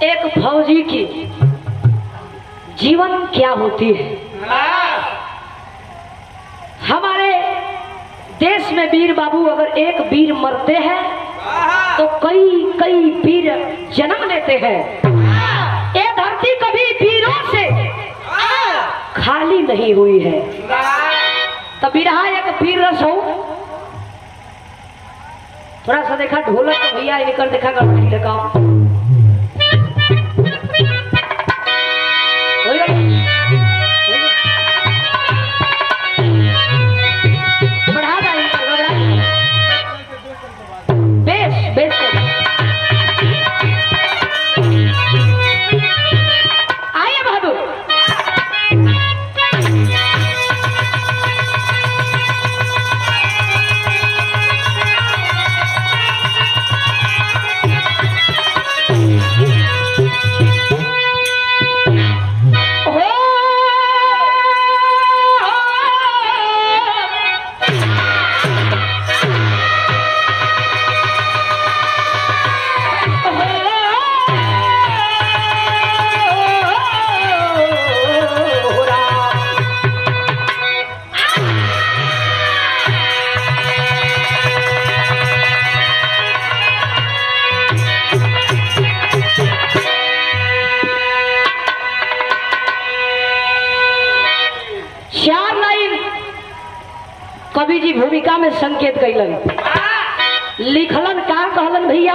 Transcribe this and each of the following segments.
एक फौजी की जीवन क्या होती है। हमारे देश में वीर बाबू अगर एक वीर मरते हैं तो कई कई वीर जन्म लेते हैं। ये धरती कभी वीरों से खाली नहीं हुई है। तो बिरहा एक वीर रस हो। थोड़ा सा देखा ढोलक तो भैया इनकर देखा कर काम कवि जी भूमिका में संकेत कैलन लिखलन का कहलन भैया।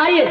आइए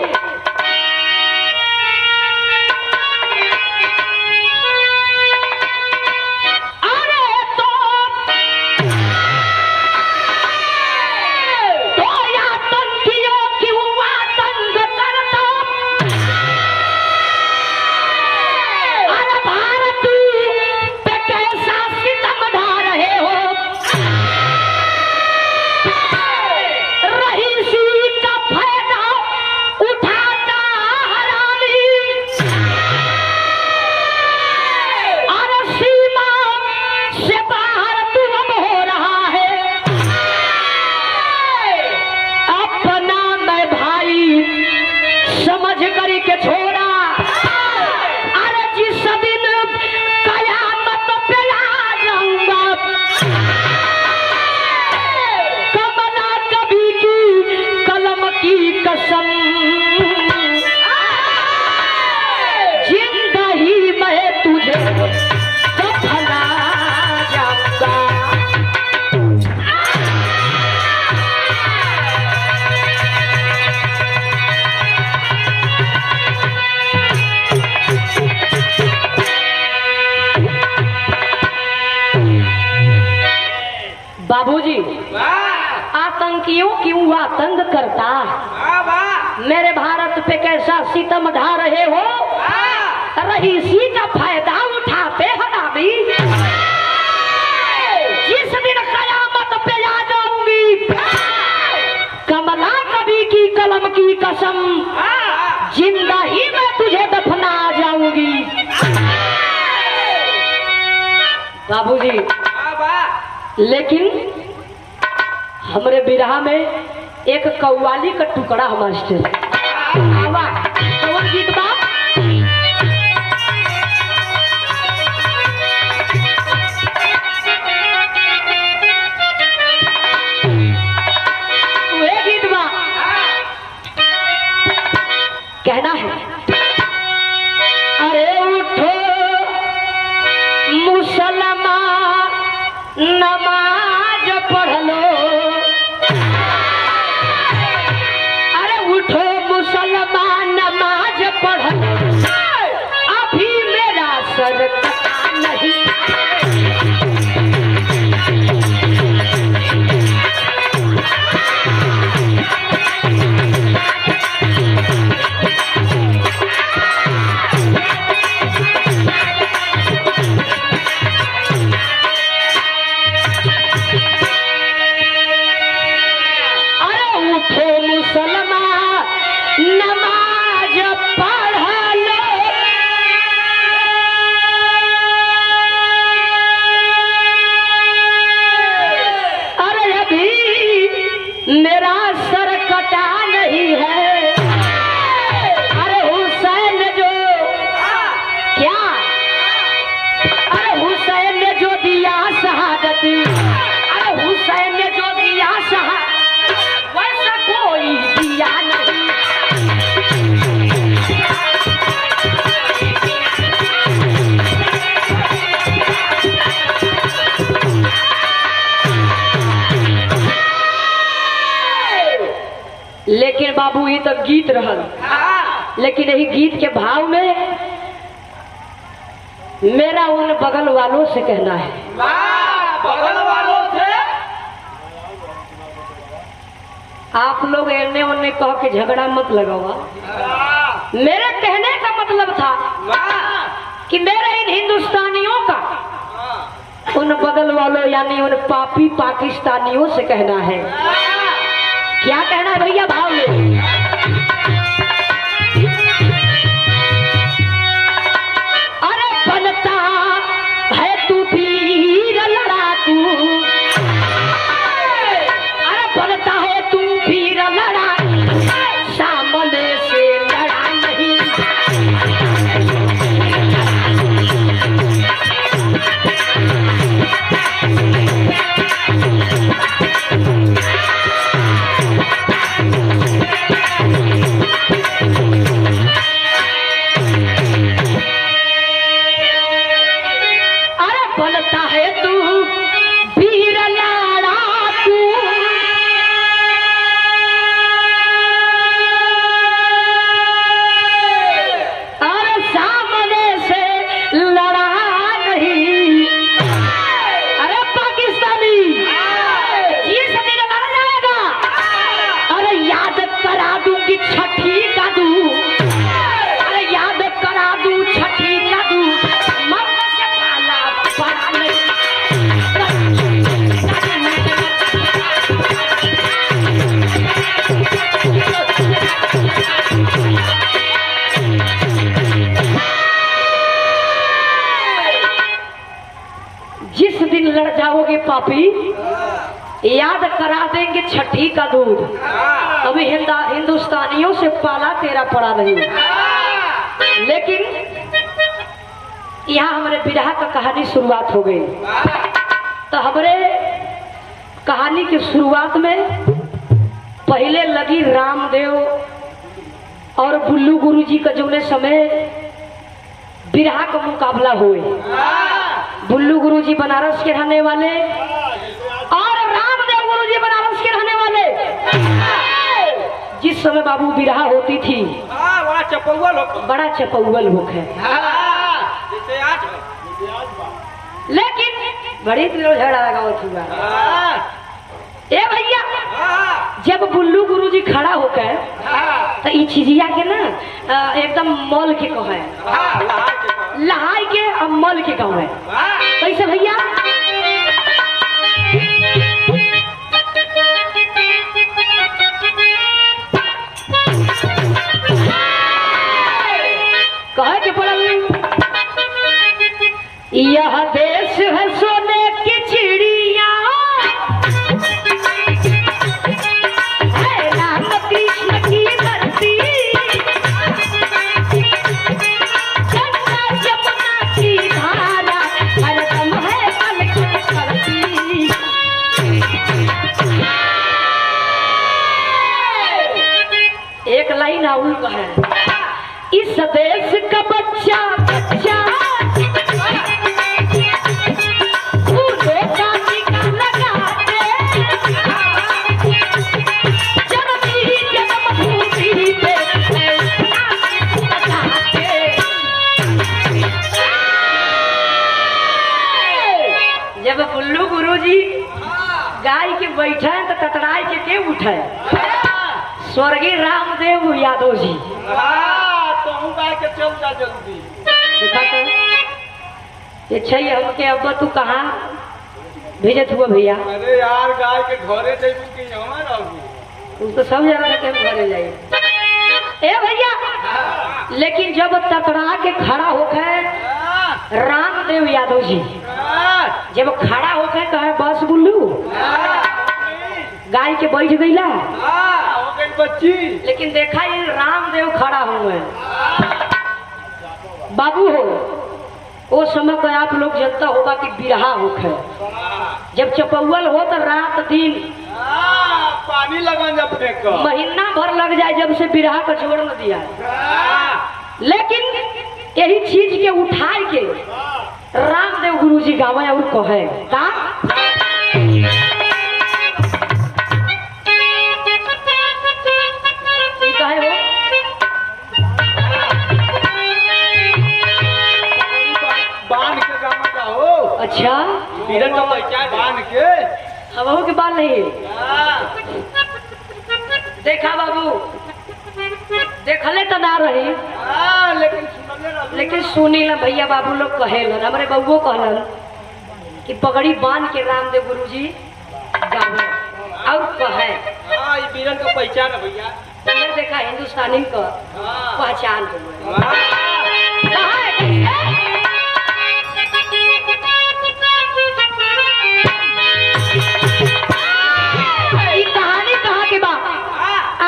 बाबूजी आतंकियों क्यों हुआ तंग करता। मेरे भारत पे कैसा सितम ढा रहे हो। रईसी का फायदा उठाते हरामी। जिस दिन कयामत पे आ जाऊंगी कमला कवि की कलम की कसम जिंदा ही मैं तुझे दफना जाऊंगी। बाबूजी लेकिन हमरे बिरहा में एक कव्वाली का टुकड़ा मास्टर आवा कौन गीत बा। वे गीत बा कहना है अरे उठो मुसलमान नमाज पढ़ लो। अरे उठो मुसलमान नमाज पढ़ लो। अभी मेरा सर कटा नहीं। गीत रहल, लेकिन यही गीत के भाव में मेरा उन बगल वालों से कहना है, बगल वालों से आप लोग एने ओने कह के झगड़ा मत लगावा। मेरे कहने का मतलब था कि मेरे इन हिंदुस्तानियों का उन बगल वालों यानी उन पापी पाकिस्तानियों से कहना है। क्या कहना है भैया भाव में? अरे बनता है तू वीर लड़ाकू, अरे बनता है तू वीर लड़ाकू, सामने से लड़ा नहीं। बनता है तू वीर लड़ाकू, अरे सामने से लड़ा नहीं। अरे पाकिस्तानी ये सब लड़ा जाएगा। अरे याद करा दूंगी छठी का दू, अरे याद करा दूं छठी का दू, मर्द से पाला पड़ा नहीं। जिस दिन लड़ जाओगे पापी, याद करा देंगे छठी का दूध, अभी हिंदुस्तानियों से पाला तेरा पड़ा नहीं। लेकिन यहाँ हमारे बिरहा का कहानी शुरुआत हो गई। तो हमारे कहानी की शुरुआत में पहले लगी रामदेव और बुल्लू गुरुजी का जो समय बिरहा का मुकाबला हुए। बुल्लू गुरुजी बनारस के रहने वाले और रामदेव गुरुजी बनारस के रहने वाले। जिस समय बाबू बिरहा होती थी बड़ा चपौवल हो, बड़ा चपौवल होक है, लेकिन बड़ी दिनों झगड़ा लगा हुआ। ए भैया, जब बुल्लू गुरुजी खड़ा होकर तो ई चीजिया के ना एकदम मॉल के कहे, लहाई के अब मॉल के कहे। कैसे भैया? कहे के पड़ल, यह देश है सोने की चिड़िया, है राम कृष्ण की धरती, गंगा जमुना की धारा, हरदम है पलक करती। एक लाइन आउल का है, इस देश का बच्चा बच्चा जब बुल्लू गुरुजी गाय के बैठे तो ततड़ाई के उठे स्वर्गीय रामदेव यादव जी। तो गाय के चल जा जल्दी। देखा तो ये छैय हमके अब तू कहाँ भेजत हुआ भैया? अरे यार गाय के घरे जाइबू कि यहाँ रहबू? तू तो सब जगह के घरे जाइए। ए भैया, लेकिन जब ततड़ा के खड़ा होकर रामदेव यादव जी जब खड़ा होकर कहे बस बुल्लू गाय के बैठ गईला, हो गई बच्ची। लेकिन देखा ये रामदेव खड़ा हुए बाबू हो। वो समय को आप लोग जनता होगा कि बिरहा होखे, जब चपौवल हो तो रात दिन पानी लगा जब फेंक महीना भर लग जाए जब से बिरहा का जोड़ न दिया। लेकिन यही चीज के उठाए के रामदेव गुरुजी गावे और कहे का कहे हो अच्छा बीरन का पहचान बांध के हवाओं के बाल नहीं है। हाँ, देखा बाबू देखले तो ना रही हाँ, लेकिन सुनले रहलू। लेकिन सुनी ला भैया बाबू लोग कहेलन हमारे बउओ कहलन कि पगड़ी बांध के रामदेव गुरुजी गावे और कहे। हाँ, ये बीरन का पहचान है भैया। तुमने देखा हिंदुस्तानी का हाँ, पहचान हुआ हाँ, ये कहानी कहाँ के बा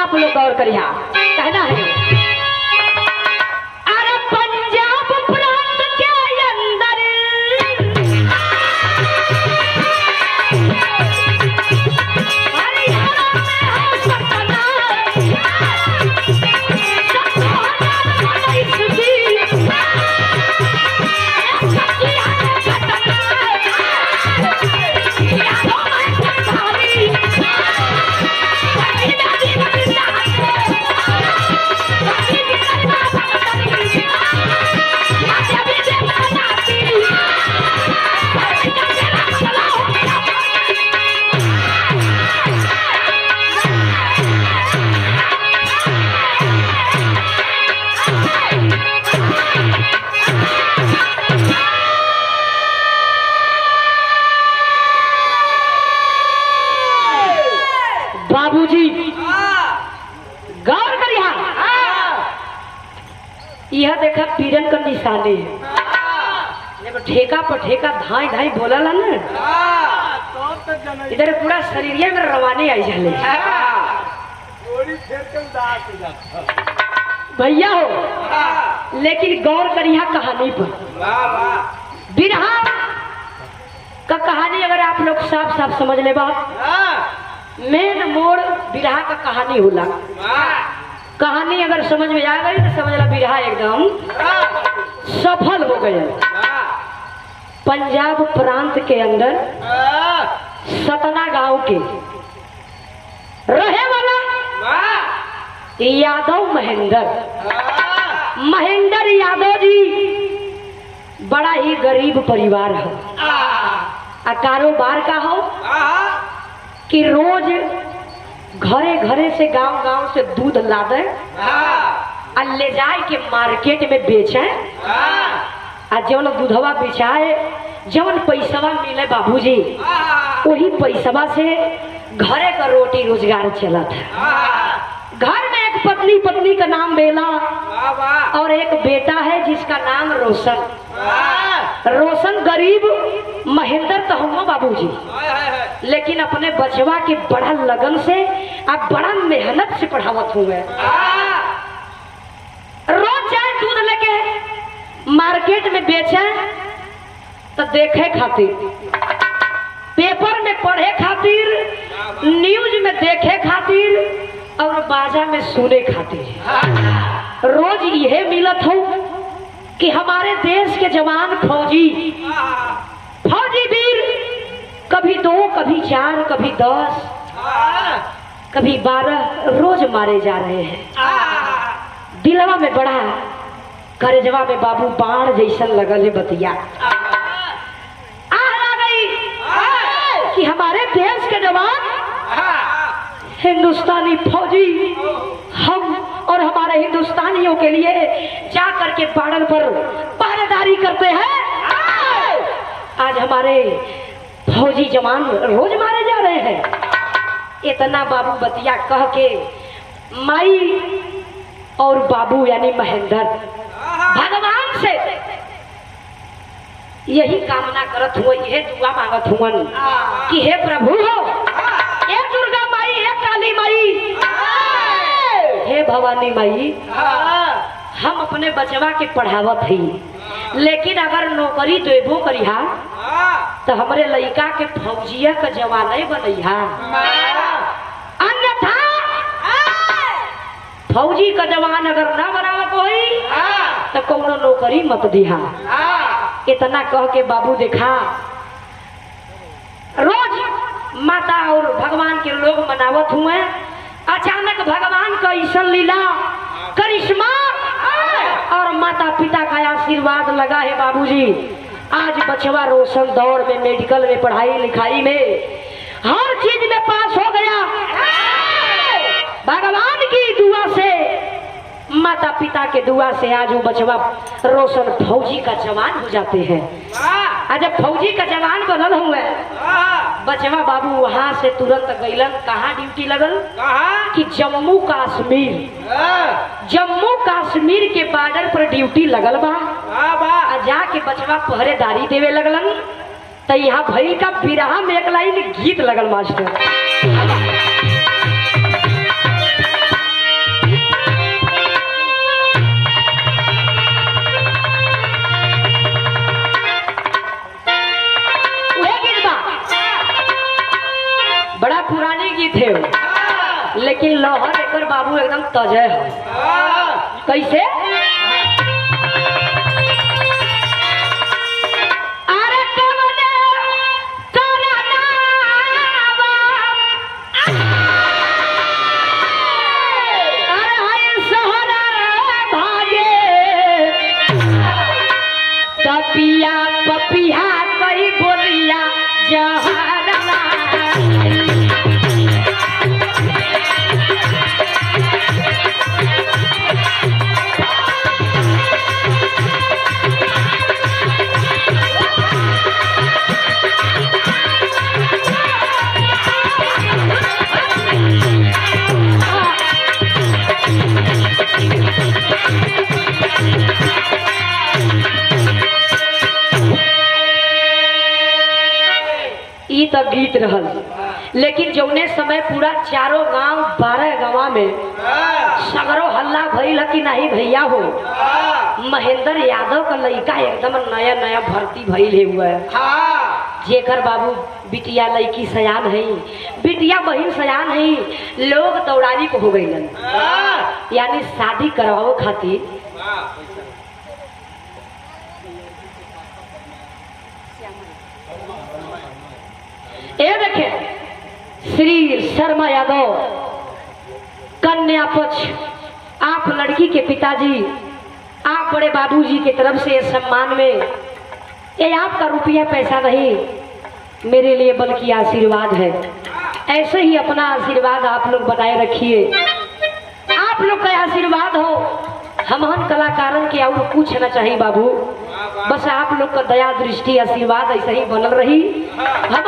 आप लोग गौर करिया कहना है अरे पंजाब प्रांत के अंदर हरियाणा में है सतना बाबूजी गौर करिया यह देखा पीरन का निशानी है जब ठेका पर ठेका धाई धाई बोला ला ना हाँ, तो जनई। इधर पूरा शरीर में रवानी आई जाले हाँ, गोरी फेर के उदास हो जाता। भैया हो हाँ, लेकिन गौर करिया कहानी पर वाह, वाह। बिरहा का कहानी अगर आप लोग साफ साफ समझ ले बात हाँ, मेन मोड़ बिरहा का कहानी होला वाह, कहानी अगर समझ में आ गई तो समझ ला बिरहा एकदम वाह, सफल हो गया। वाह, पंजाब प्रांत के अंदर वाह, सतना गांव के रहे वाला वाह, यादव महेंद्र वाह, महेंद्र यादव जी बड़ा ही गरीब परिवार है आ कारोबार का हो वाह, कि रोज घरे घरे से गांव गांव से दूध लादे वाह, आ ले जाए के मार्केट में बेचे वाह, आ जवन दूधवा बेचाए जवन पैसवा मिले बाबूजी वाह, वही पैसवा से घरे का रोटी रोजगार चलत है। वाह, घर में एक पत्नी का नाम बेला वाह, वाह, और एक बेटा है जिसका नाम रोशन। वाह, रोशन गरीब महेंद्र तो हुआ बाबूजी हाय, हाय, हाय। लेकिन अपने बचवा के बड़ा लगन से आप बड़ा मेहनत से पढ़ावत हुए। वाह, रोज जाए दूध लेके मार्केट में बेचे तो देखे खातिर पेपर में पढ़े खातिर न्यूज में देखे खातिर और बाजा में सुने खातिर रोज यह मिलत हो कि हमारे देश के जवान फौजी वीर कभी 2 कभी 4 कभी 10 कभी 12 रोज मारे जा रहे हैं। दिलवा में बड़ा करेजवा में बाबू बाण जैसन लगल है बतिया आ गई कि हमारे देश के जवान हिंदुस्तानी फौजी हम और हमारे हिंदुस्तानियों के लिए जा करके बार्डर पर पहरेदारी करते हैं। आज हमारे फौजी जवान रोज मारे जा रहे हैं। इतना बाबू बतिया कह के माई और बाबू यानी महेंद्र भगवान से यही कामना करत हुआ, यह दुआ मांगत हुआ कि हे प्रभु हो, हे दुर्गा माई, हे काली माई, हे भवानी माई, हम अपने बचवा के पढ़ावत ही, लेकिन अगर नौकरी देबो करिहा तो हमरे लड़का के फौजिया का जवान बनैहा, अन्यथा फौजी का जवान अगर ना बनावत होई तो कोनो नौकरी मत दिहा। इतना कह के बाबू देखा रोज माता और भगवान के लोग मनावत हुए, अचानक भगवान का ईश्वर लीला करिश्मा और माता पिता का आशीर्वाद लगा है बाबूजी। आज बचवा रोशन दौड़ में, मेडिकल में, पढ़ाई लिखाई में, हर चीज में पास हो गया। भगवान की दुआ से, माता पिता के दुआ से आज वो बचवा रोशन फौजी का जवान हो जाते हैं। आज जब फौजी का जवान बनल हुए, बचवा बाबू वहां से तुरंत गईलन। कहाँ ड्यूटी लगल? कि जम्मू कश्मीर, जम्मू कश्मीर के बॉर्डर पर ड्यूटी लगल बा। जाके बचवा पहरेदारी देवे लगलन। तो यहाँ भई का बिरहा में एक लाइन गीत लगल मास्टर। बड़ा पुरानी गीत है लेकिन लहर एकर बाबू एकदम तजे है। कैसे? अरे कवने तोरा नावा, अरे हाय सोहरा भागे, तपिया पपिया कई बोलिया जहरा। तब गीत रहल। लेकिन जौने समय पूरा चारों गांव 12 गांव में सगरो हल्ला भइल कि नहीं भैया हो, महेंद्र यादव का लड़का एकदम नया नया भर्ती भइल हुआ है। जेकर बाबू बिटिया लड़की सयान है, बिटिया बहन सयान है, लोग दौड़ानी को हो गईलन, यानी शादी करवाओ खातिर। ये देखे श्री शर्मा यादव कन्या पक्ष, आप लड़की के पिताजी, आप बड़े बाबूजी की तरफ से सम्मान में, ये आपका रुपया पैसा नहीं मेरे लिए बल्कि आशीर्वाद है। ऐसे ही अपना आशीर्वाद आप लोग बनाए रखिए। आप लोग का आशीर्वाद हो, हम कलाकारों के और कुछ ना चाहिए बाबू, बस आप लोग का दया दृष्टि आशीर्वाद ऐसे ही बनल रही। हम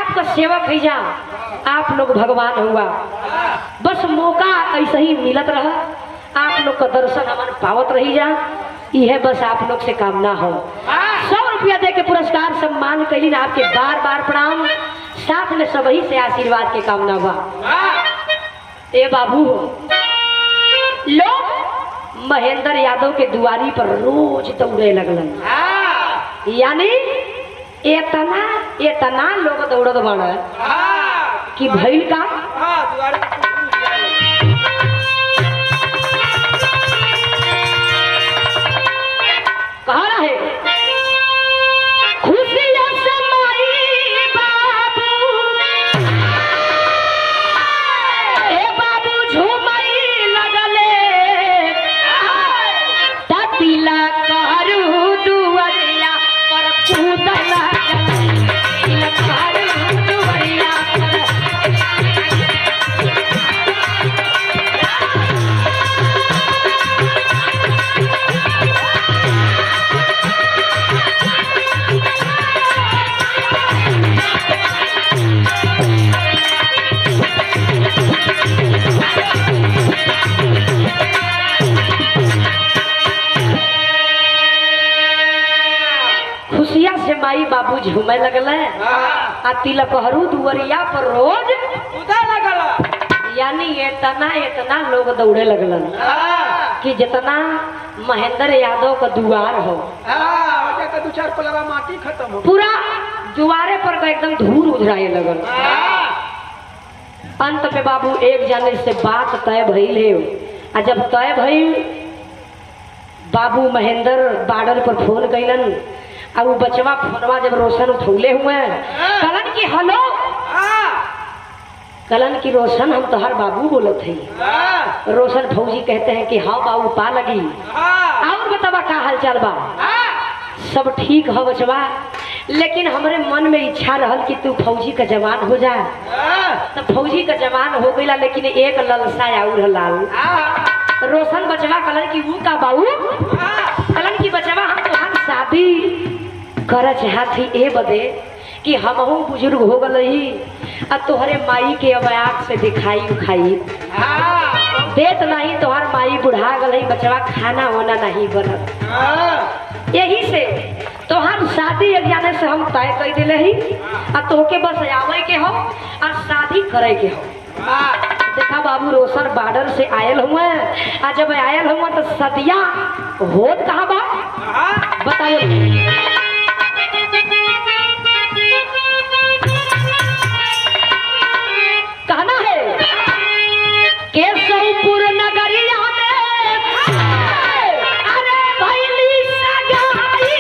आपका सेवक है, जा आप लोग भगवान हुआ, बस मौका ऐसे ही मिलत रहा, आप लोग का दर्शन हमारे पावत रही जा, यह बस आप लोग से कामना हो। 100 रुपया दे के पुरस्कार सम्मान कहीं आपके बार बार प्रणाम, साथ में सभी से आशीर्वाद के कामना बा। ए बाबू, लोग महेंद्र यादव के दुआरी पर रोज दौड़े लगलन, यानी इतना लोग दौड़त बना कि भइल का कहा रहे खुशियां से माई बाबू, ए बाबू झूमई लगले, ततिला करू दुआरिया पर कूदला, करू दुआरिया पर खुशिया से माई बाबू झूमे लगल, आ तिलकहरू दुआरिया पर रोज लगल, यानी इतना लोग दौड़े लगलन कि जितना महेंद्र यादव का दुआर हो, दो चार पलवा माटी खत्म हो, पूरा दुआरे पर एकदम धूल उधराए लगल। अंत में बाबू एक जाने से बात तय भइल है, आ जब तय भइल बाबू महेंद्र बॉर्डर पर फोन कैलन, अब वो बचवा फोनवा जब रोशन उठौले हुए कलन की हेलो, कलन की रोशन हम तोहर बाबू बोलत है। रोशन फौजी कहते हैं कि हाँ बाबू पा लगी, और बतावा का हाल चाल बा। सब ठीक हो बचवा, लेकिन हमरे मन में इच्छा रहल कि तू फौजी का जवान हो जा। तो फौजी का जवान हो गईला, लेकिन एक ललसा और लाल। रोशन बचवा कलन की वो का बाबू कलन की बचवा हम तुहार शादी कर चाहत ही ए बदे कि हमहू बुजुर्ग हो गई आ तोहरे माई के अब आँख से दिखाई उखाई देत नहीं, तोहर माई बुढ़ा गई बचवा, खाना होना नहीं बनत। यही से तोहर शादी एक जाने से हम तय कर दिले ही आ तोहके बस आवे के हो और शादी करे के हो। देखा बाबू रोशन बॉर्डर से आयल हुआ आ जब आयल हुआ तो सदिया होत कहाँ बा बताइए। कहना है केशवपुर नगरिया में अरे भैली सगाई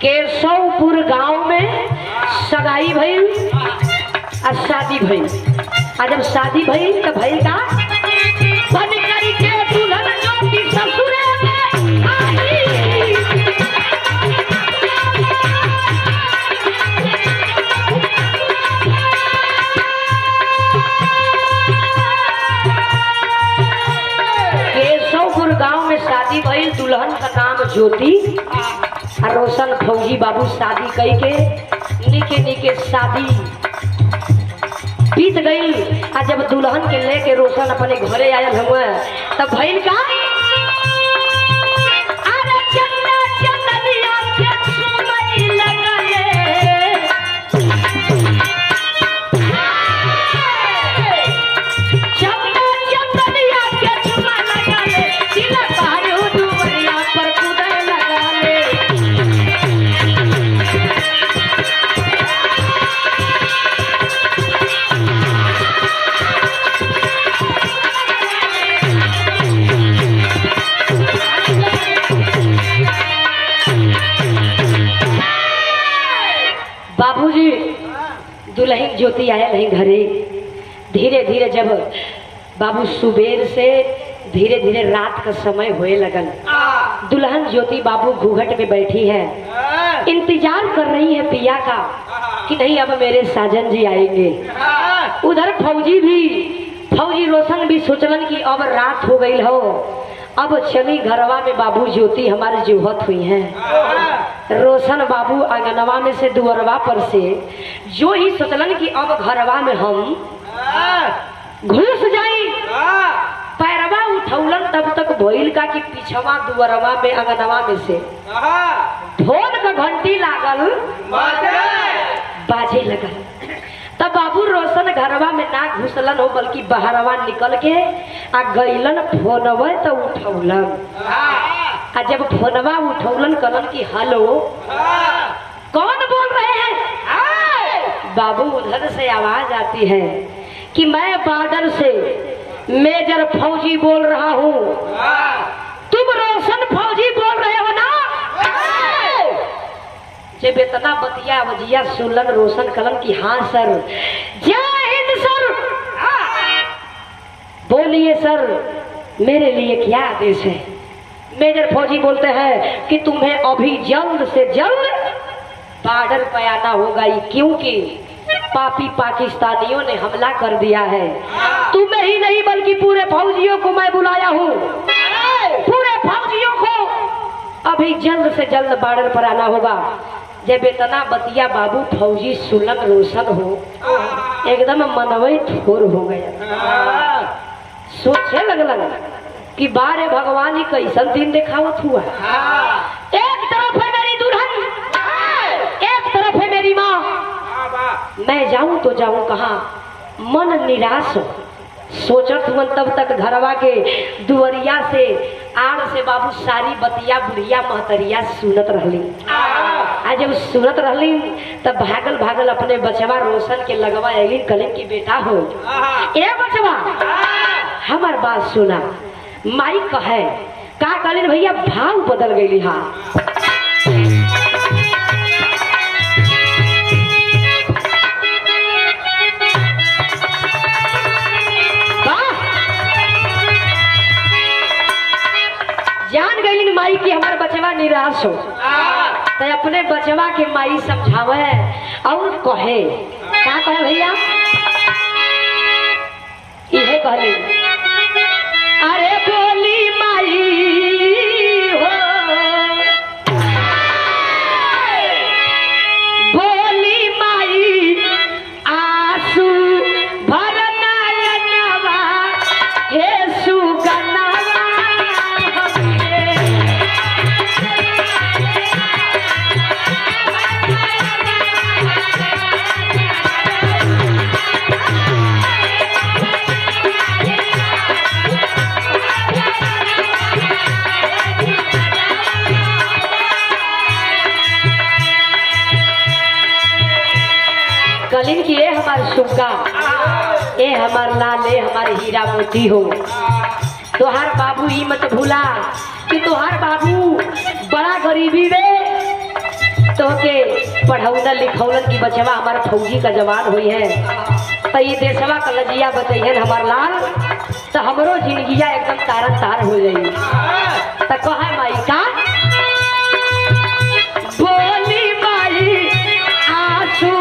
केशवपुर गांव में सगाई भइल और शादी भइल। आ जब शादी भइल तो भइल का बन करके दुल्हन जोटी ससुरे में आई। केशवपुर गांव में शादी भइल, दुल्हन का नाम ज्योति और रोशन फौजी बाबू शादी कई के निके निके शादी बीत गई। आ जब दुल्हन के लेके रोशन अपने घरे आयल हुए तब भइल का अरे चन्ना चन्निया के सुनई लगले चन्ना चन्निया के सुनई लगले दिल पारू दुवरिया पर कूदे लगले। बाबूजी दुल्हन ज्योति आया नहीं घरे। धीरे धीरे जब बाबू सुबेर से धीरे धीरे रात का समय होए लगन, दुल्हन ज्योति बाबू घूंघट में बैठी है, इंतजार कर रही है पिया का कि नहीं अब मेरे साजन जी आएंगे। उधर फौजी रोशन भी सोचलन कि अब रात हो गई हो, अब चली घरवा में बाबू ज्योति हमारे जुहत हुई हैं। रोशन बाबू आंगनवा में से दुअरवा पर से जो ही सोचलन कि अब घरवा में हम घुस जाई, पैरवा उठौलन तब तक भइल का कि पिछवा दुअरवा में आंगनवा में से ढोल का घंटी लागल बाजे लगल। तब बाबू रोशन घरवा में ना घुसलन हो बल्कि बहरवा निकल के आ गईलन फोनवा तो उठौलन। आ जब फोनवा उठौलन कलन की हेलो कौन बोल रहे हैं, बाबू उधर से आवाज आती है कि मैं बॉर्डर से मेजर फौजी बोल रहा हूँ। तुम रोशन फौजी बोल रहे हो ना? जब इतना बतिया वजिया सुनलन रोशन कलन की हाँ सर। जय हिंद सर। बोलिए सर मेरे लिए क्या आदेश है? मेजर फौजी बोलते हैं कि तुम्हें अभी जल्द से जल्द बॉर्डर पर आना होगा, क्योंकि पापी पाकिस्तानियों ने हमला कर दिया है। तुम्हें ही नहीं बल्कि पूरे फौजियों को मैं बुलाया हूँ। पूरे फौजियों को अभी जल्द से जल्द बॉर्डर पर आना होगा। जब इतना बतिया बाबू फौजी सुनल रोशन हो एकदम मनवे थोर हो गया। सोचे लगलन कि बारे भगवान ही कैसन दिन देखावत हुआ। एक तरफ है मेरी दुल्हन, एक तरफ है मेरी माँ। मैं जाऊं तो जाऊं कहाँ? मन निराश सोचत हुआ। तब तक घरवा के दुवरिया से आड़ से बाबू सारी बतिया बुढ़िया महतरिया सुनत रहली। आज जब सुनत रहली तब भागल भागल अपने बचवा रोशन के लगवा अली कले की बेटा हो ए बचवा हमार बात सुना। माई कहे का कलिन भैया भाव बदल गई। हाँ बचवा निराश हो तो अपने बचवा के माई समझावे और कहे क्या कहे भैया इहे कहले अरे बोली माई हो बोली माई आंसू भर नयनवा हे सुगनवा कलिन की ये हमारे सुग्गा ये हमार लाल ये हमारे हीरा मोती हो तोहार बाबू ही मत भूला कि तोहार बाबू बड़ा गरीबी में तो के पढ़ौना लिखौलन की बचवा हमारा फौजी का जवान हुई है तो ये देशवा का लजिया बताइए हमार लाल तो हमरो जिंदगिया एकदम तारन तार हो जाई तो कहा माई का बोली माई आंसू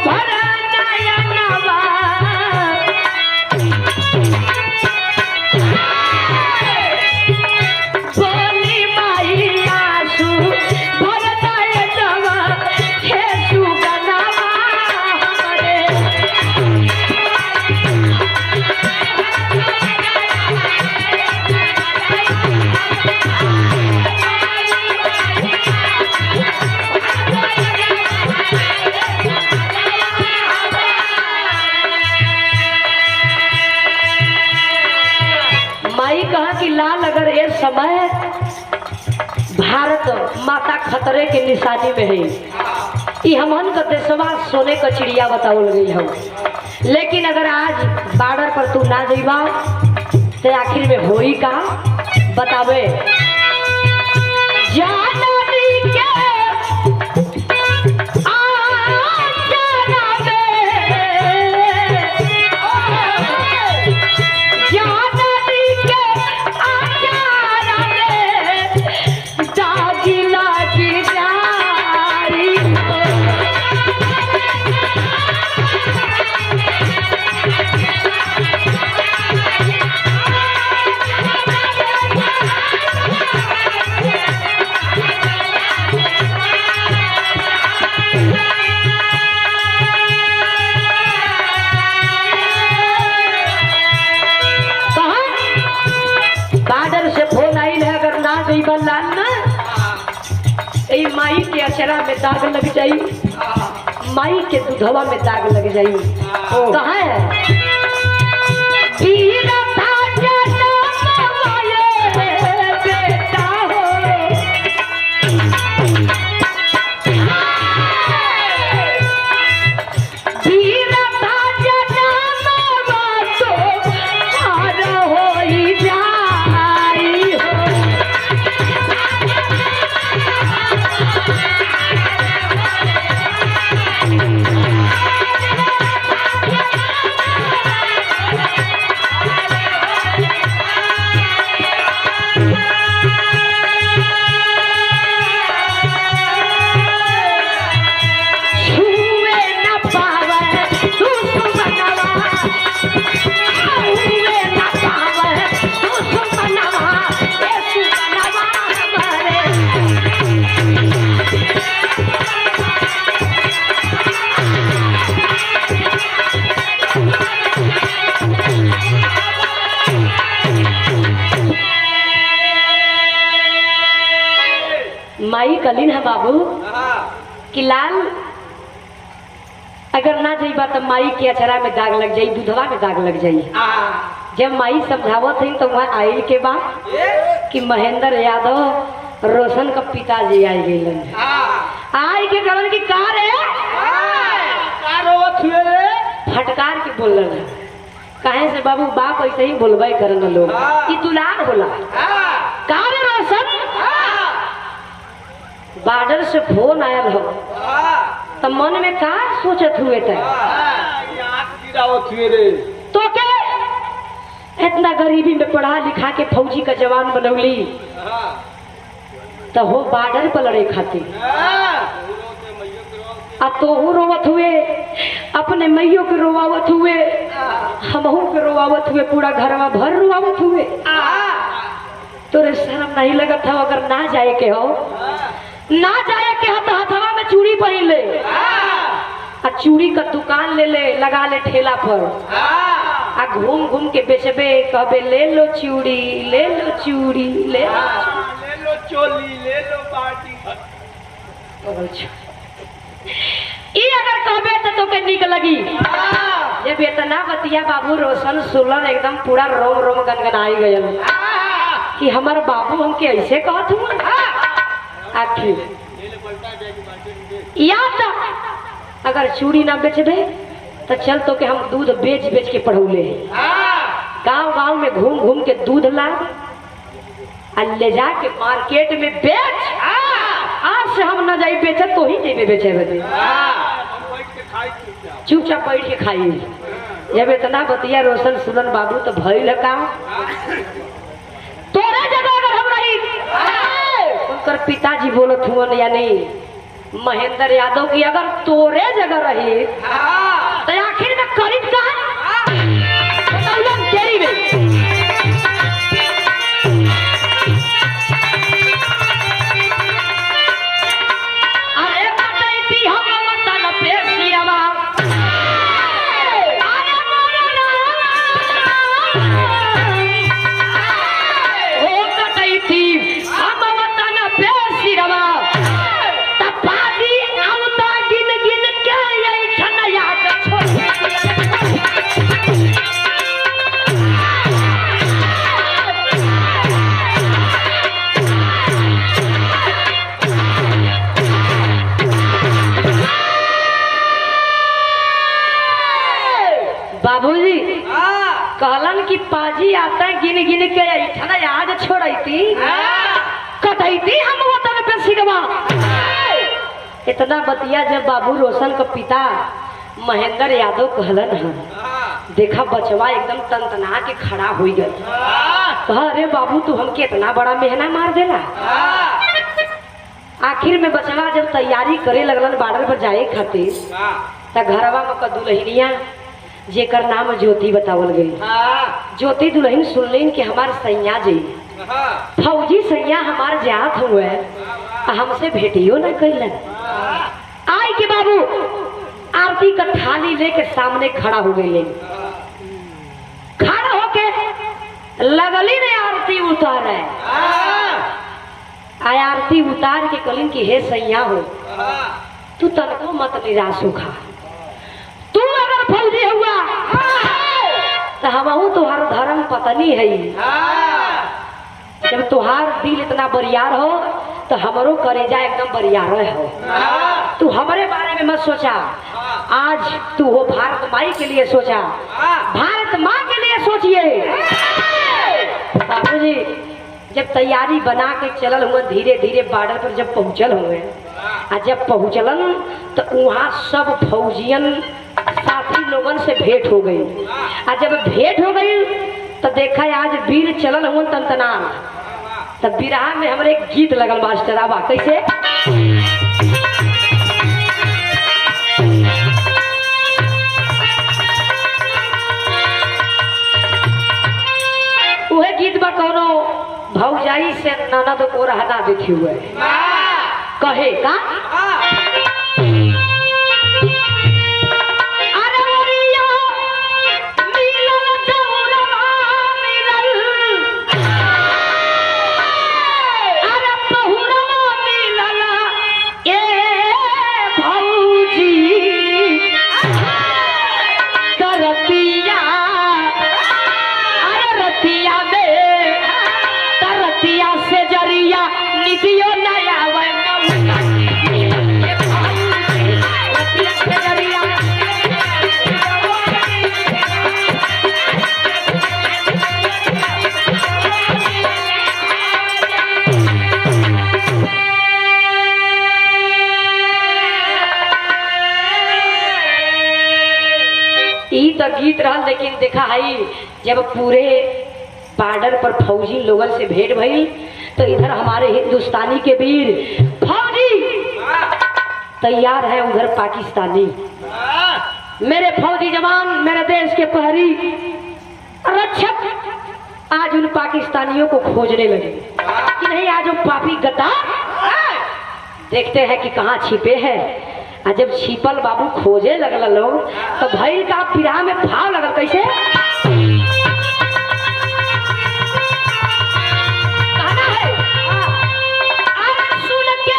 भरा नयनवा बोली माई आंसू भरा नयनवा हे सुगनवा हमरे माई कहा कि लाल अगर ये समय भारत माता खतरे के निशानी में है कि हमन का देशवा सोने का चिड़िया बताओल गई हो लेकिन अगर आज बॉर्डर पर तू ना जाइबा तो आखिर में होई का बतावे जानवी के माई के अचरा में दाग लग जाई माई के दूधवा में दाग लग जाई कहाँ है बेटा हो माई कलिन है बाबू कि लाल अगर ना जाइबा तो माई के अचरा में दाग लग जाई दूधवा में दाग लग जाई जब माई समझावत है तो वहाँ आई के बाद कि महेंद्र यादव रोशन का पिताजी आई गई आई के कहन की कार है फटकार के बोल रहा कहे से बाबू बाप ऐसे ही बोलबे करन लोग कि दुलार होला कार रोशन बॉर्डर से फोन आयल हो तो मन में का सोचत हुए थे तो क्या इतना गरीबी में पढ़ा लिखा के फौजी का जवान बनौली तो हो बॉर्डर पर लड़े खातिर आ तोहू रोवत हुए, अपने मैयो के रोवावत हुए, हमहू के रोवावत हुए, पूरा घरवा भर रोवावत हुए। तोरे शर्म नहीं लगत हो? अगर ना जाए के हो, ना जाए के हो तो हथवा में चूड़ी पहन ले आ चूड़ी का दुकान ले ले, लगा ले ठेला पर आ घूम घूम के बेचबे, कहबे ले लो चूड़ी, ले लो चूड़ी, ले लो चोली, ले लो बाटी। ई अगर कहबे तो तोके निक लगी। जब इतना बतिया बाबू रोशन सुलन एकदम पूरा रोम रोम गनगनाई गयल कि हमार बाबू हमके ऐसे कहत हुआ। आखिर याद अगर चूड़ी ना बेचबे तो चल तो के हम दूध बेच बेच के पढ़ौले, गांव गांव में घूम घूम के दूध ला ले जाके मार्केट में बेच। आज से हम न जाई बेचत तो ही जेबे बेचे बदे, चुपचाप बैठ के खाई। जब इतना बतिया रोशन सुलन बाबू तो भइल काम। तोरे जगह अगर हम रही, उनकर पिताजी बोलत हुआ यानी महेंद्र यादव की अगर तोरे जगह रही तो आखिर में करीब कहा तेरी में बाबूजी कहलन कि पाजी आता गिन गिन के ऐठना याद छोड़ती कटैती हम वतन पे सिगवा। इतना बतिया जब बाबू रोशन का पिता महेंद्र यादव कहलन है, देखा बचवा एकदम तनतना के खड़ा हो गया। कहा अरे बाबू तू हमके इतना बड़ा मेहना मार देला। आखिर में बचवा जब तैयारी करे लगलन बॉर्डर पर जाए खातिर त घरवा में दुल्हनिया जेकर नाम ज्योति बतावल गई। ज्योति दुल्हन सुनलिन कि हमार सैया जी फौजी सैया हमार जात हुए, हमसे भेटियो न कैलन। आई के बाबू आरती का थाली लेके सामने खड़ा हो गई। खड़ा होके लगली ने आरती उतार है। आरती उतार के कहलिन कि हे सैया हो, तू तनको मत निराश होखा, तू अगर फौजी हुआ तो हमहू तुहार धर्म पत्नी है। जब तुहार दिल इतना बरियार हो तो हमरो करेजा एकदम बरियार हो। तू हमारे बारे में मत सोचा, आज तू हो भारत माई के लिए सोचा, भारत माँ के लिए सोचिए। बाबूजी जब तैयारी बना के चलल हुए, धीरे धीरे बॉर्डर पर जब पहुंचल हुए, जब पहुंचलन तो वहाँ सब फौजियन साथी लोगन से भेंट हो गई। जब भेंट हो गई तो देखा आज वीर चलल हुए तनतना। तब बिरहा में हमारे एक गीत लगल मास्टर, आबा कैसे वह गीत बा कौनो भौजाई से ननद को रहना देती हुए कहे का गीत रहा। लेकिन देखा है जब पूरे बॉर्डर पर फौजी लोगन से भेंट भइल तो इधर हमारे हिंदुस्तानी के वीर फौजी तैयार है, उधर पाकिस्तानी। मेरे फौजी जवान, मेरे देश के प्रहरी रक्षक आज उन पाकिस्तानियों को खोजने लगे कि नहीं, आज वो पापी गद्दार देखते हैं कि कहाँ छिपे हैं। और जब छिपल बाबू खोजे लगल लोग तो भाई का पिरा में भाव लगल, कैसे कहना है, सुन के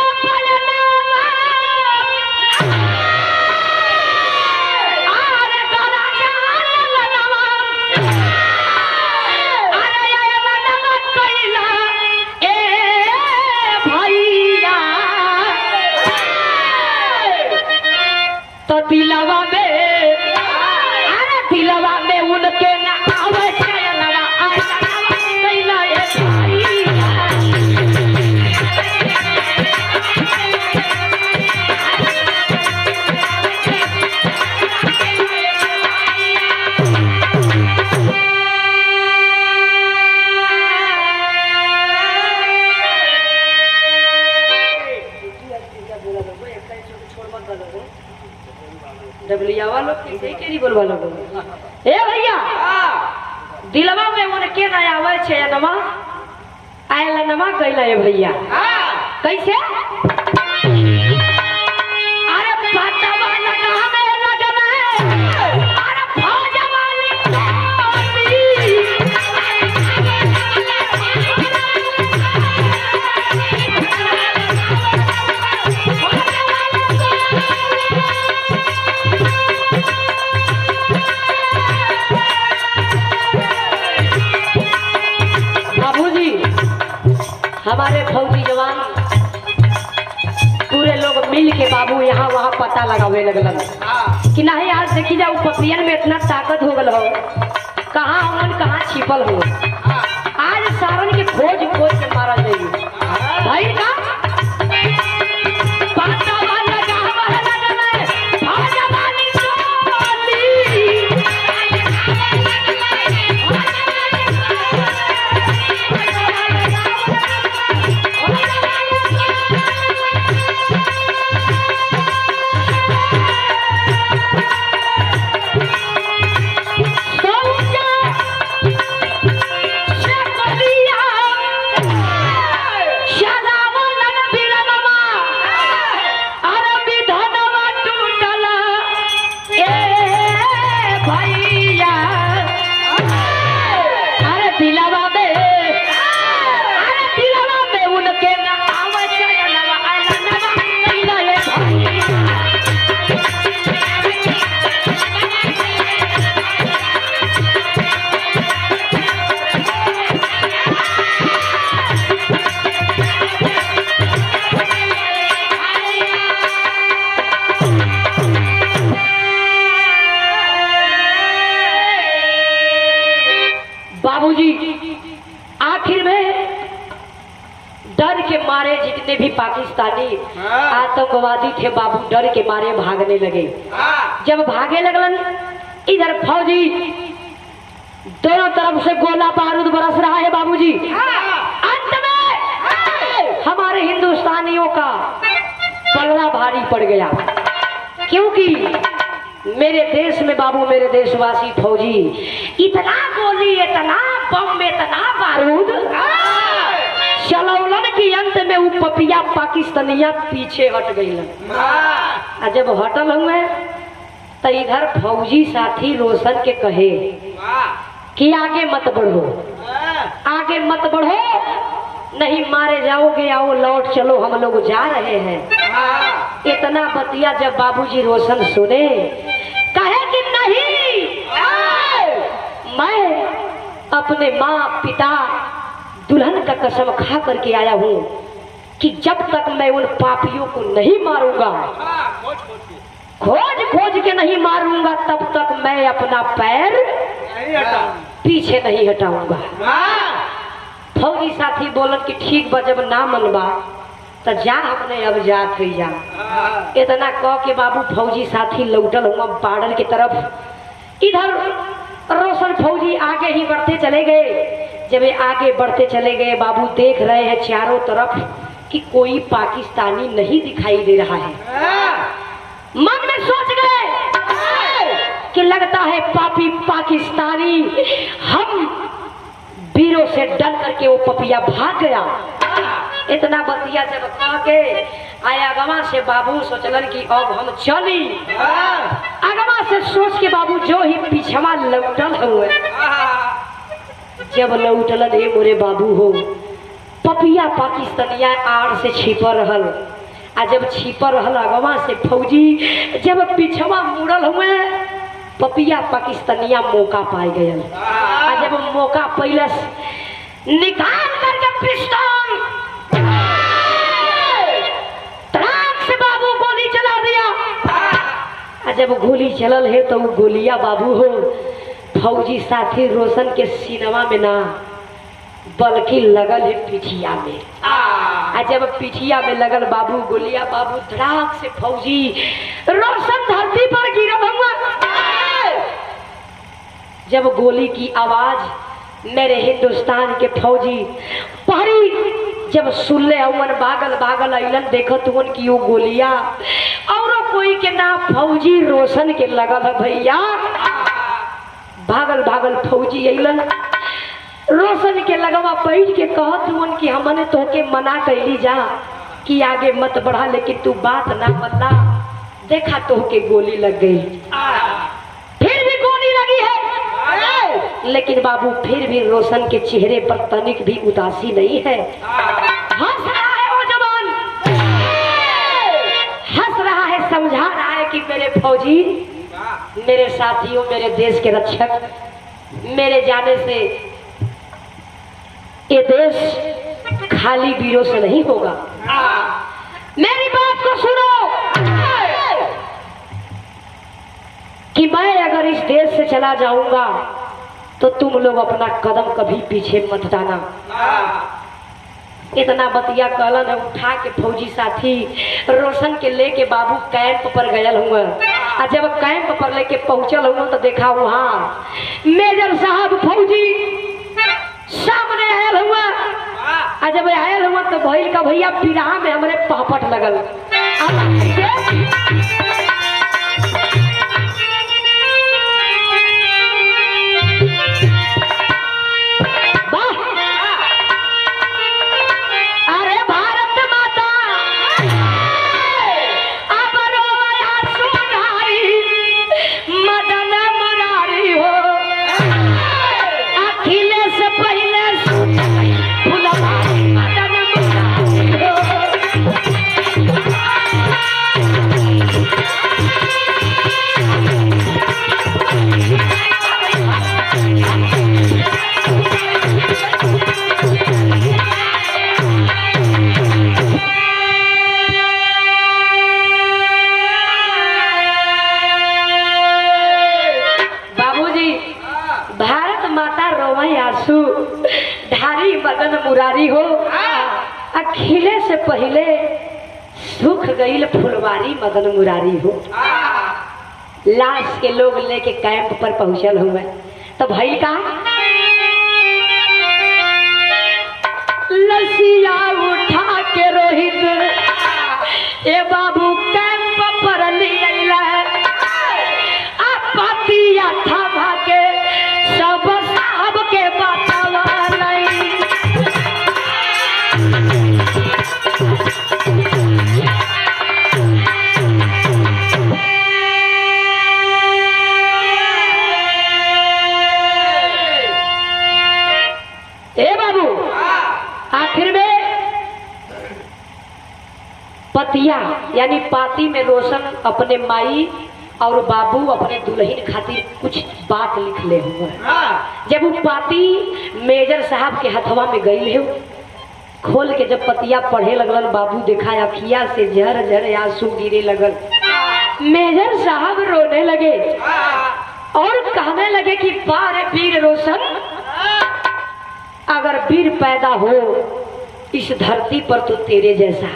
तो दिलवा में, अरे दिलवा में उनके ना आवे चलवा कैला डबलियावा लोग कैसे के नहीं बोलवा लोग। ए भैया दिलवा में उनके ना आवे छे नमा आयला नमा कैला ए भैया कैसे, अरे पातावा लगावे अरे फौजवानी हमारे फौजी जवान पूरे लोग मिल के बाबू यहाँ वहाँ पता लगावे लगलन कि नहीं, आज देखी जाओ पपियन में इतना ताकत हो गल हो, कहाँ हमन कहाँ छिपल हो, आज सारन के खोज खोज के मारा जाइए भाई का बाबूजी आखिर में डर के मारे जितने भी पाकिस्तानी आतंकवादी थे बाबू डर के मारे भागने लगे। जब भागे लगलन इधर फौजी दोनों तरफ से गोला बारूद बरस रहा है बाबूजी। अंत में हमारे हिंदुस्तानियों का पलड़ा भारी पड़ गया, क्योंकि मेरे देश में बाबू, मेरे देशवासी फौजी इतना गोली, इतना बम, इतना बारूद चलौलन की अंत में वो पपिया पाकिस्तानिया पीछे हट गई। जब हटल हुए तो इधर फौजी साथी रोशन के कहे कि आगे मत बढ़ो, आगे मत बढ़ो, नहीं मारे जाओगे, आओ लौट चलो, हम लोग जा रहे हैं। इतना बतिया जब बाबूजी रोशन सुने कहे कि नहीं, मैं अपने माँ पिता दुल्हन का कसम खा करके आया हूँ कि जब तक मैं उन पापियों को नहीं मारूंगा, खोज खोज के नहीं मारूंगा, तब तक मैं अपना पैर पीछे नहीं हटाऊंगा। फौजी साथी बोलन कि ठीक बा, जब ना मनबा तो जा, हमने अब जात हुई जा। इतना कह के बाबू फौजी साथी लौटल हुआ बॉर्डर की तरफ। इधर रोशन फौजी आगे ही बढ़ते चले गए। जब ये आगे बढ़ते चले गए, बाबू देख रहे हैं चारों तरफ कि कोई पाकिस्तानी नहीं दिखाई दे रहा है। मन में सोच गए कि लगता है पापी पाकिस्तानी हम वीरों से डर करके वो पपिया भाग गया। इतना बतिया जब कह के आया अगवा से बाबू सोचलन कि अब हम चली। अगवा से सोच के बाबू जो ही पीछवा लौटल हुए, जब लौटलन हे मोरे बाबू हो, पपिया पाकिस्तानिया आड़ से छिपा रहल। आ जब छिपा रहल अगवा से फौजी जब पीछवा मुड़ल हुए, पपिया पाकिस्तानिया मौका पाए गए। आ जब मौका पैलस निकाल करके पिस्तौल तड़ाक से बाबू गोली चला दिया। आ जब गोली चलल है तो वो गोलिया बाबू हो फौजी साथी रोशन के सीनवा में ना बल्कि लगल है पिठिया में। आ जब पिठिया में लगल बाबू गोलिया, बाबू धड़ाक से फौजी रोशन धरती पर गिरा हुआ। जब गोली की आवाज मेरे हिंदुस्तान के फौजी पहरी जब सुनले अवन बागल बागल अलन देखत हुन की वो गोलिया और कोई के ना फौजी रोशन के लगल है भैया। भागल भागल फौजी अलन रोशन के लगवा बैठ के कहत हुन कि हमने तोके मना कैली जा कि आगे मत बढ़ा, लेकिन तू बात ना बता, देखा तोके गोली लग गई। फिर भी गोली लगी है, लेकिन बाबू फिर भी रोशन के चेहरे पर तनिक भी उदासी नहीं है। हंस रहा है वो जवान, हंस रहा है, समझा रहा है कि मेरे फौजी, मेरे साथियों, मेरे देश के रक्षक, मेरे जाने से ये देश खाली वीरों से नहीं होगा। मेरी बात को सुनो कि मैं अगर इस देश से चला जाऊंगा तो तुम लोग अपना कदम कभी पीछे मत जाना। इतना बतिया कहलन है, उठा के फौजी साथी रोशन के लेके बाबू कैंप पर गयल हुआ। और जब कैंप पर लेके पहुंचल हुआ तो देखा वहां मेजर साहब फौजी सामने आयल हुआ। और जब आयल हुआ तो भइल का भैया बिरहा में हमारे पापट लगल। धारी मदन मुरारी हो, अखिले से पहले सूख गई फुलवारी मदन मुरारी हो। लाश के लोग लेके कैंप पर पहुंचल हुए तो भाई का लसिया उठा के रोहित ए बाबू कैंप पर लिया पतिया थमा के सब साहब के बतावा नहीं। ए बाबू आखिर में पतिया यानी पाती में रोशन अपने माई और बाबू अपने दुल्हन खातिर कुछ बात लिख ले हुआ। जब वो पाती मेजर साहब के हथवा में गई है, खोल के जब पतिया पढ़े लगल, बाबू देखा अखिया से झर झर आंसू गिरे लगल। मेजर साहब रोने लगे और कहने लगे कि बारे वीर रोशन, अगर वीर पैदा हो इस धरती पर तो तेरे जैसा,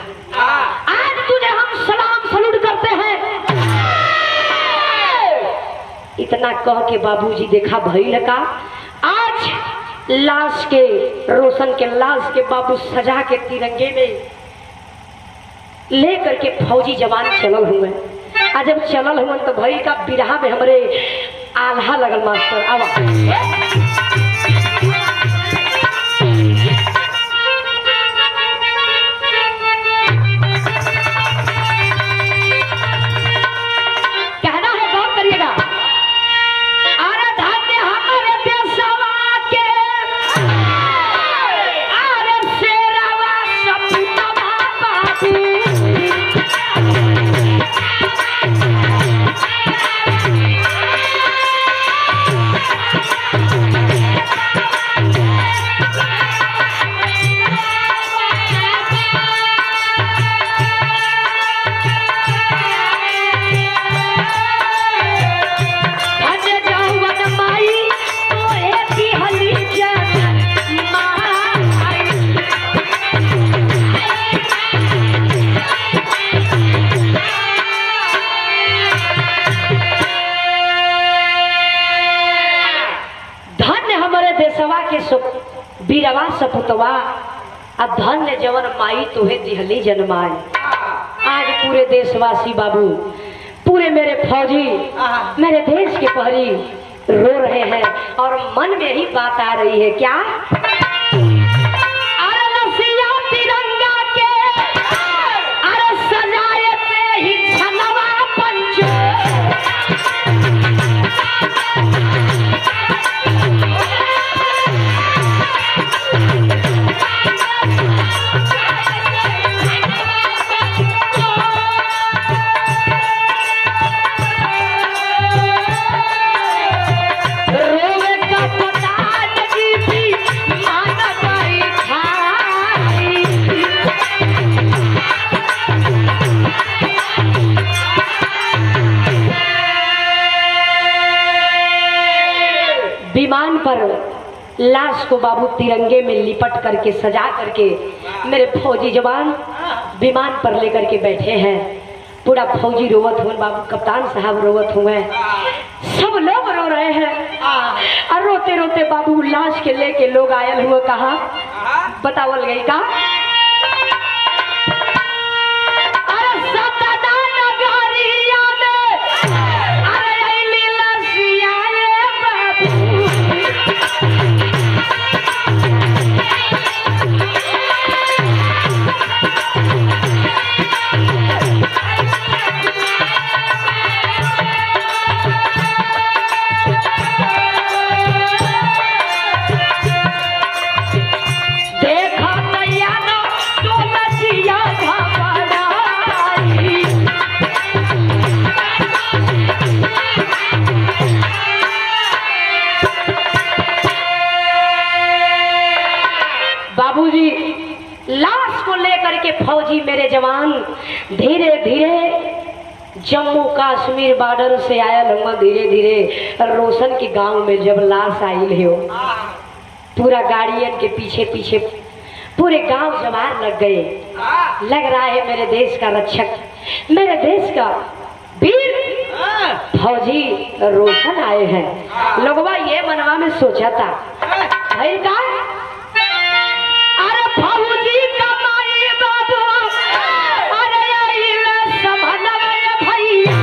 आज तुझे हम सलाम सलूट करते हैं। इतना कह के बाबूजी देखा भइल का आज लाश के, रोशन के लाश के बाबू सजा के तिरंगे में लेकर के फौजी जवान चलल हुए। आ जब चलल हुए तो भाई का बिरहा में हमरे आल्हा लगल मास्टर। आवा कहना है, गौर करिएगा। अरे धान्य हमारे देशवा के, अरे शेरवा सपूतवा बाबू, बीरवा सपुतवा आ धन्य जवन माई तोहे दिहली जन्माई। आज पूरे देशवासी बाबू, पूरे मेरे फौजी, मेरे देश के पहरी रो रहे हैं और मन में ही बात आ रही है। क्या? अरे रसिया तिरंगा के, अरे सजाए ते ही छनवा पंच, विमान पर लाश को बाबू तिरंगे में लिपट करके सजा करके मेरे फौजी जवान विमान पर लेकर के बैठे हैं। पूरा फौजी रोवत हुए बाबू, कप्तान साहब रोवत हुए, सब लोग रो रहे हैं। और रोते रोते बाबू लाश के लेके लोग आयल हुए। कहा बतावल गई का? बाबूजी लाश को लेकर के फौजी मेरे जवान धीरे धीरे जम्मू कश्मीर बॉर्डर से आया लंबा, धीरे धीरे रोशन के गांव में जब लाश आई हो, पूरा गाड़ियन के पीछे पीछे पूरे गांव जवान लग गए। लग रहा है मेरे देश का रक्षक, मेरे देश का वीर फौजी रोशन आए हैं। लोगवा ये मनवा में सोचा था भाई का, अरे फौजी का माई बाबू, अरे ये समझवे भैया,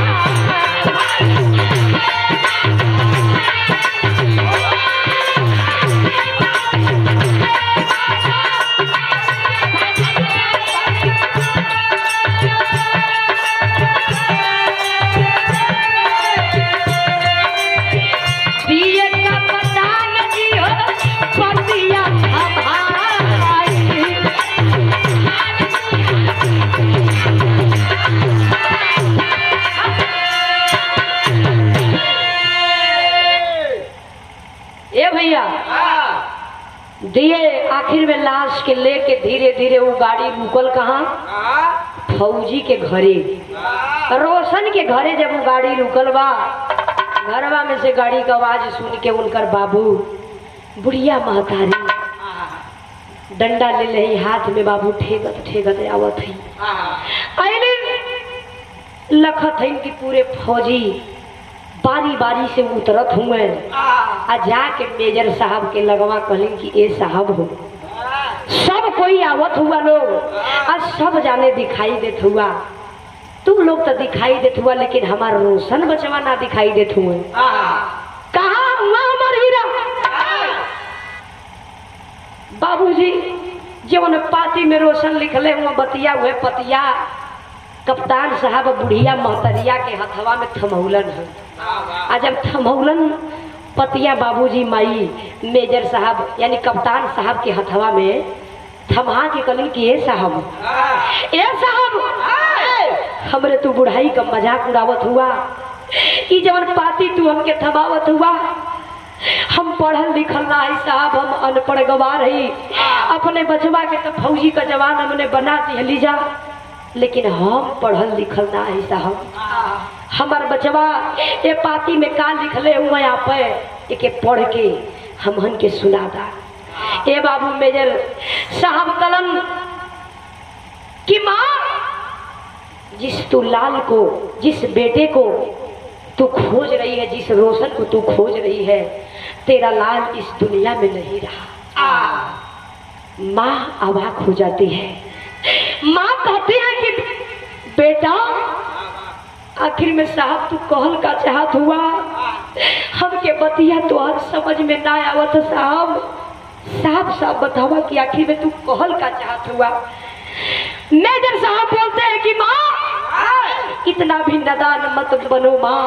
दिए का पतान जी हो पतिया भैया दिए। आखिर में लाश के लेके धीरे धीरे वो गाड़ी रुकल कहाँ? फौजी के घरे, रोशन के घरे। जब वो गाड़ी रुकल बा, घरवा में से गाड़ी का आवाज सुन के उनकर बाबू बुढ़िया महतारी डंडा ले ले हाथ में बाबू ठेगत ठेगत आवत है। लखत है कि पूरे फौजी बारी बारी से उतरत हुए आ जाके मेजर साहब के लगवा कहलिन कि ए साहब हो। सब कोई आवत हुआ लोग आज सब जाने दिखाई देत हुआ, तुम लोग तो दिखाई देत हुआ लेकिन हमारा रोशन बचवा ना दिखाई देत हुए। कहाँ हुआ हमार हीरा? बाबूजी जवन पाती में रोशन लिखले हुआ बतिया हुए पतिया कप्तान साहब बुढ़िया महतरिया के हथवा में थमौलन है। आज जब थमौलन पतिया बाबूजी माई मेजर साहब यानी कप्तान साहब के हथवा में थमा के कहली कि ए साहब हमरे तू बुढ़ाई का मजाक उड़ावत हुआ, ई जवन पाती तू हमके थमावत हुआ, हम पढ़ल लिखल ना है साहब, हम अनपढ़ गवार है, अपने बचवा के तो फौजी का जवान हमने बना दिहली जा, लेकिन हम पढ़ल लिखल ना है साहब। हमार बचवा ये पाती में का लिखले हुए यहाँ पे एक पढ़ के हमहन के सुना दा। ए बाबू मेजर साहब कलम कि माँ जिस तू लाल को, जिस बेटे को तू खोज रही है, जिस रोशन को तू खोज रही है, तेरा लाल इस दुनिया में नहीं रहा। माँ अवाक हो जाती है। माँ कहती है कि बेटा आखिर में साहब तू कहल का चाहत हुआ, हमके बतिया तो हर समझ में ना आवत साहब, साफ साफ बतावा कि आखिर में तू कहल का चाहत हुआ। मेजर साहब बोलते हैं कि माँ इतना भी नादान मत बनो माँ,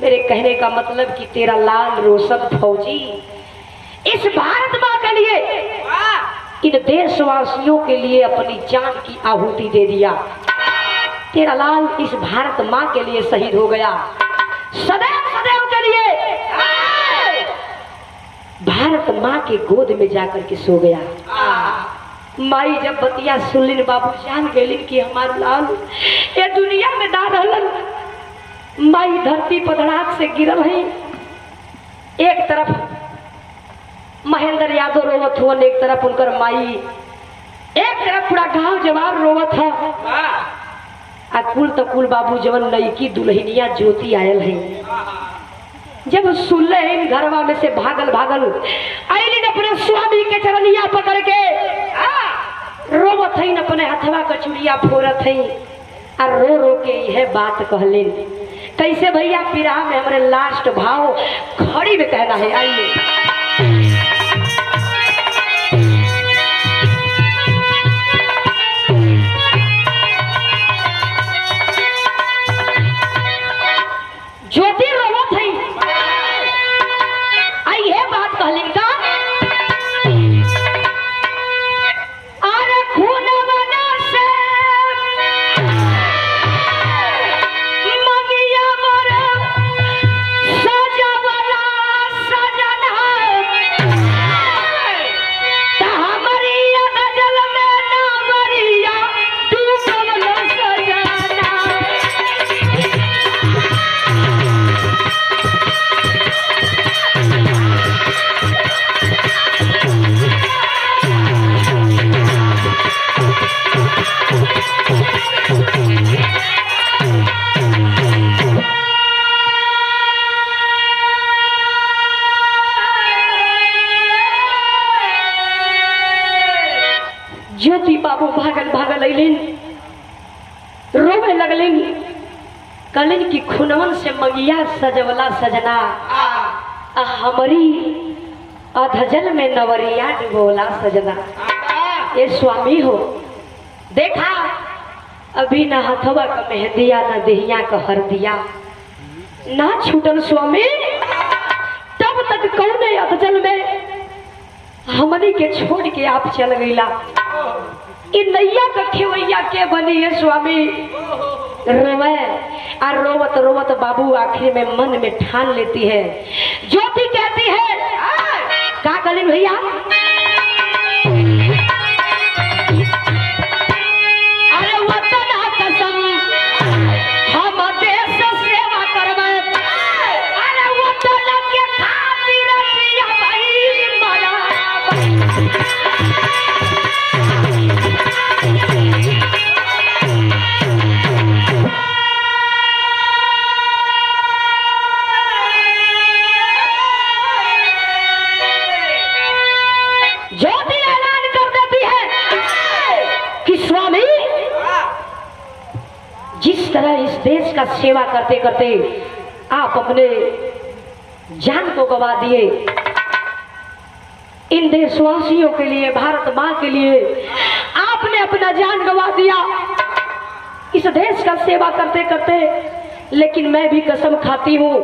मेरे कहने का मतलब कि तेरा लाल रोशन फौजी इस भारत माँ के लिए, इन देशवासियों के लिए अपनी जान की आहुति दे दिया। तेरा लाल इस भारत माँ के लिए शहीद हो गया, सदैव सदैव के लिए भारत माँ के गोद में जाकर के सो गया। माई जब बतिया सुनलिन बाबू जान गलिन कि हमार लाल ये दुनिया में ना रहलन। माई धरती पधड़ाक से गिरल है। एक तरफ महेंद्र यादव रोवत हुआ, एक तरफ उनकर माई, एक तरफ पूरा गांव जवान रोवत है। आ कुल तो कुल बाबू जवन लड़की दुल्हनिया ज्योति आयल है। जब सुनले इन घरवा में से भागल भागल आइलिन अपने स्वामी के चरनिया पकड़ के रोवत है, अपने हथवा का चूड़िया फोरत है और रो रो के यह बात कहलिन। कैसे भैया पिराह में हमारे लास्ट भाव खड़ी में कहना है। आइए ज्योति रोवत है, आइए बात कहलिन का ज्योति बाबू भागल भागल अलिन, रोवे लगलिन, कहलिन कि खुनवन से मंगिया सजवला सजना हमारी अधजल में नवरिया डुबोला सजना। ये स्वामी हो देखा अभी न हथवा का मेहंदिया न देहिया का हरदिया ना छूटल स्वामी, तब तक कौन अधजल में हमनी के छोड़ के आप चल गईला। इन नैया का खेवैया के बनी है स्वामी। रोवे और रोवत रोवत बाबू आखिर में मन में ठान लेती है। ज्योति कहती है का कलिन भैया अरे वतन कसम हम देश सेवा करबे, अरे वतन के खातिर पिया भाई मरा। इस तरह इस देश का सेवा करते करते आप अपने जान को गवा दिए। इन देशवासियों के लिए, भारत माँ के लिए आपने अपना जान गवा दिया इस देश का सेवा करते करते। लेकिन मैं भी कसम खाती हूँ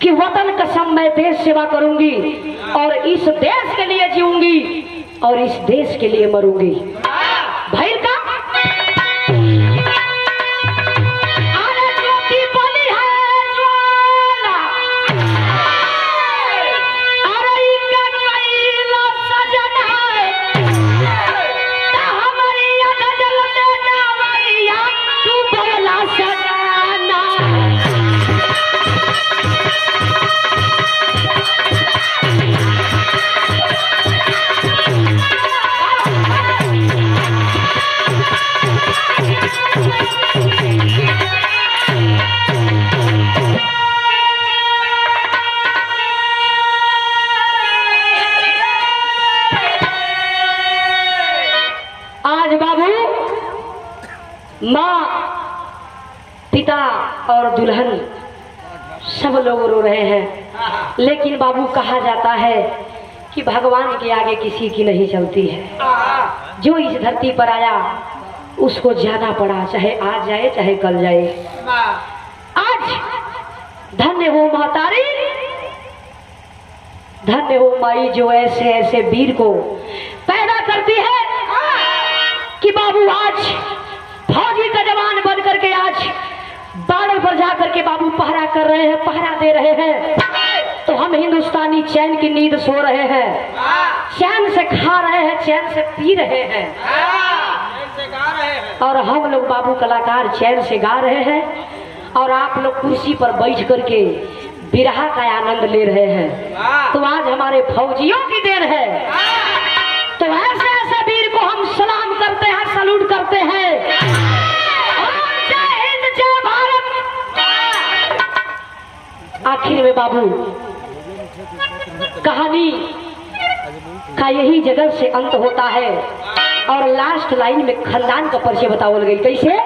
कि वतन कसम मैं देश सेवा करूंगी और इस देश के लिए जीऊंगी और इस देश के लिए मरूंगी। भाई का माँ, पिता और दुल्हन सब लोग रो रहे हैं। लेकिन बाबू कहा जाता है कि भगवान के आगे किसी की नहीं चलती है। जो इस धरती पर आया उसको जाना पड़ा, चाहे आज जाए चाहे कल जाए। आज धन्य हो महतारी, धन्य हो माई जो ऐसे ऐसे वीर को पैदा करती है कि बाबू आज फौजी का जवान बन करके आज बॉर्डर पर जा करके बाबू पहरा कर रहे हैं, पहरा दे रहे हैं। तो हम हिंदुस्तानी चैन की नींद सो रहे हैं, चैन से खा रहे हैं, चैन से पी रहे हैं और हम लोग बाबू कलाकार चैन से गा रहे हैं और आप लोग कुर्सी पर बैठ करके बिरहा का आनंद ले रहे हैं। तो आज हमारे फौजियों की देन है। तो ऐसे ऐसे वीर को हम सलाम करते हैं, सलूट करते हैं। जय हिंद, जय भारत। आखिर में बाबू कहानी का यही जगह से अंत होता है और लास्ट लाइन में खानदान का परिचय बतावल गई। कैसे?